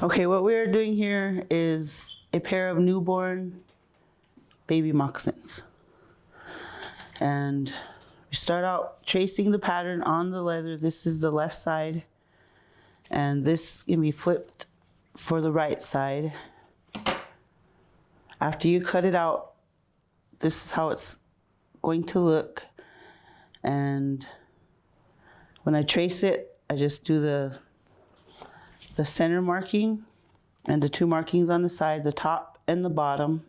Okay, what we're doing here is a pair of newborn baby moccasins. And we start out tracing the pattern on the leather. This is the left side, and this can be flipped for the right side. After you cut it out, this is how it's going to look. And when I trace it, I just do the center marking and the two markings on the side, the top and the bottom.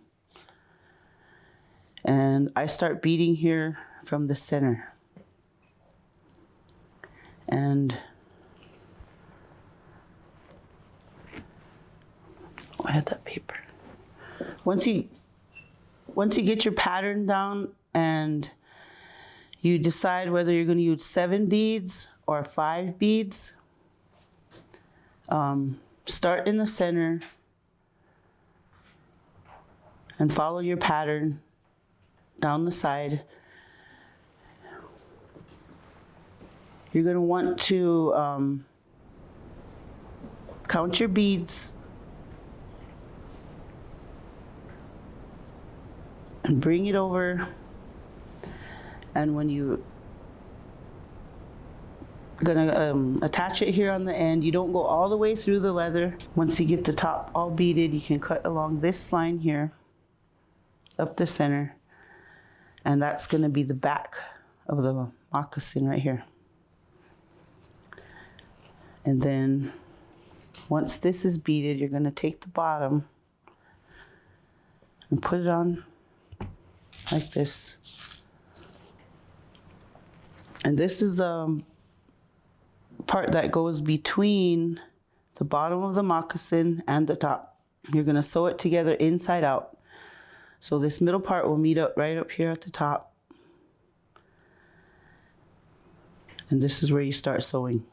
And I start beading here from the center. And I had that paper. Once you get your pattern down and you decide whether you're going to use 7 beads or 5 beads, start in the center and follow your pattern down the side. You're going to want to count your beads and bring it over. And when you gonna attach it here on the end, you don't go all the way through the leather. Once you get the top all beaded, you can cut along this line here up the center, and that's going to be the back of the moccasin right here. And then once this is beaded, you're going to take the bottom and put it on like this. And this is the part that goes between the bottom of the moccasin and the top. You're going to sew it together inside out. So this middle part will meet up right up here at the top. And this is where you start sewing.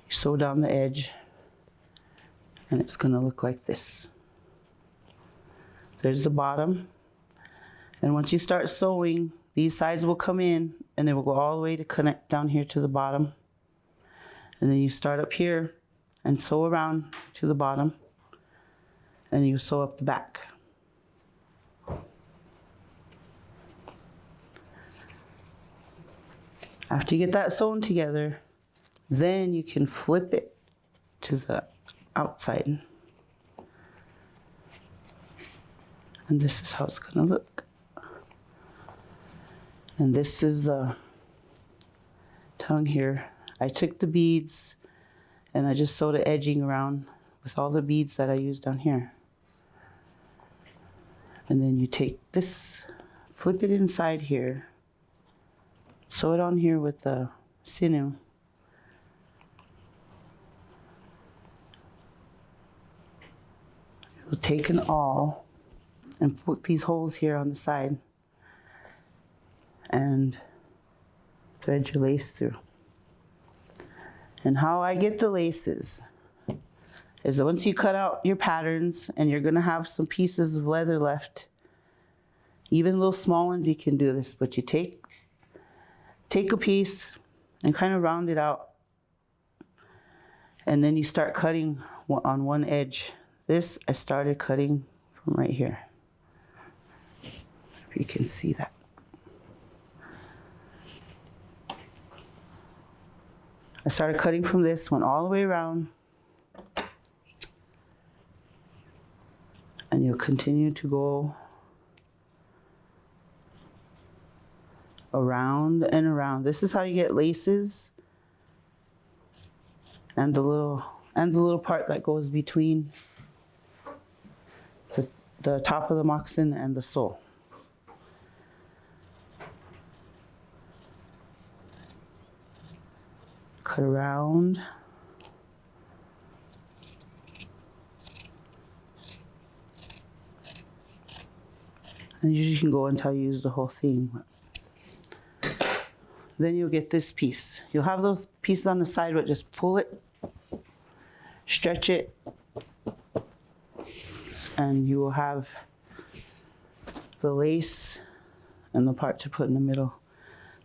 You sew down the edge, and it's going to look like this. There's the bottom. And once you start sewing, these sides will come in, and they will go all the way to connect down here to the bottom. And then you start up here and sew around to the bottom, and you sew up the back. After you get that sewn together, then you can flip it to the outside. And this is how it's going to look. And this is the tongue here. I took the beads and I just sewed the edging around with all the beads that I used down here. And then you take this, flip it inside here, sew it on here with the sinew. You'll take an awl and put these holes here on the side and thread your lace through. And how I get the laces is that once you cut out your patterns and you're gonna have some pieces of leather left, even little small ones, you can do this, but you take a piece and kind of round it out, and then you start cutting on one edge. This, I started cutting from right here. If you can see that. I started cutting from this, went all the way around, and you'll continue to go around and around. This is how you get laces and the little part that goes between the top of the moccasin and the sole. Cut around. And usually you can go until you use the whole thing. Then you'll get this piece. You'll have those pieces on the side, but just pull it, stretch it, and you will have the lace and the part to put in the middle.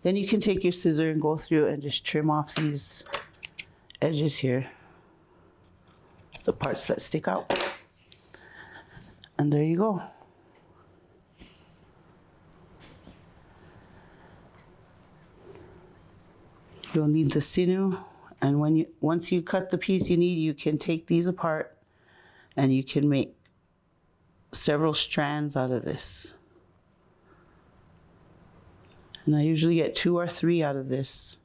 Then you can take your scissor and go through and just trim off these edges here. the parts that stick out. And there you go. You'll need the sinew, and once you cut the piece you need, you can take these apart and you can make several strands out of this. And I usually get 2 or 3 out of this.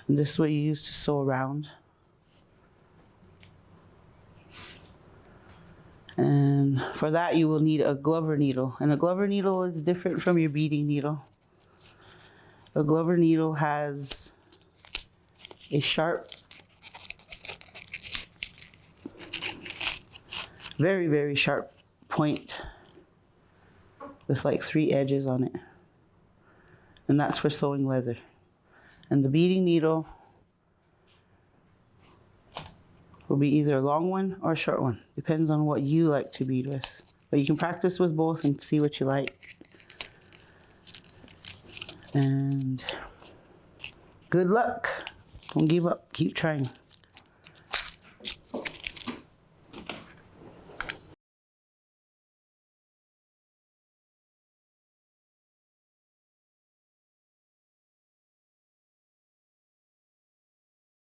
And this is what you use to sew around. And for that you will need a Glover needle. And a Glover needle is different from your beading needle. A Glover needle has a sharp, very, very sharp point with like 3 edges on it. And that's for sewing leather. And the beading needle will be either a long one or a short one. Depends on what you like to bead with. But you can practice with both and see what you like. And good luck. Don't give up. Keep trying.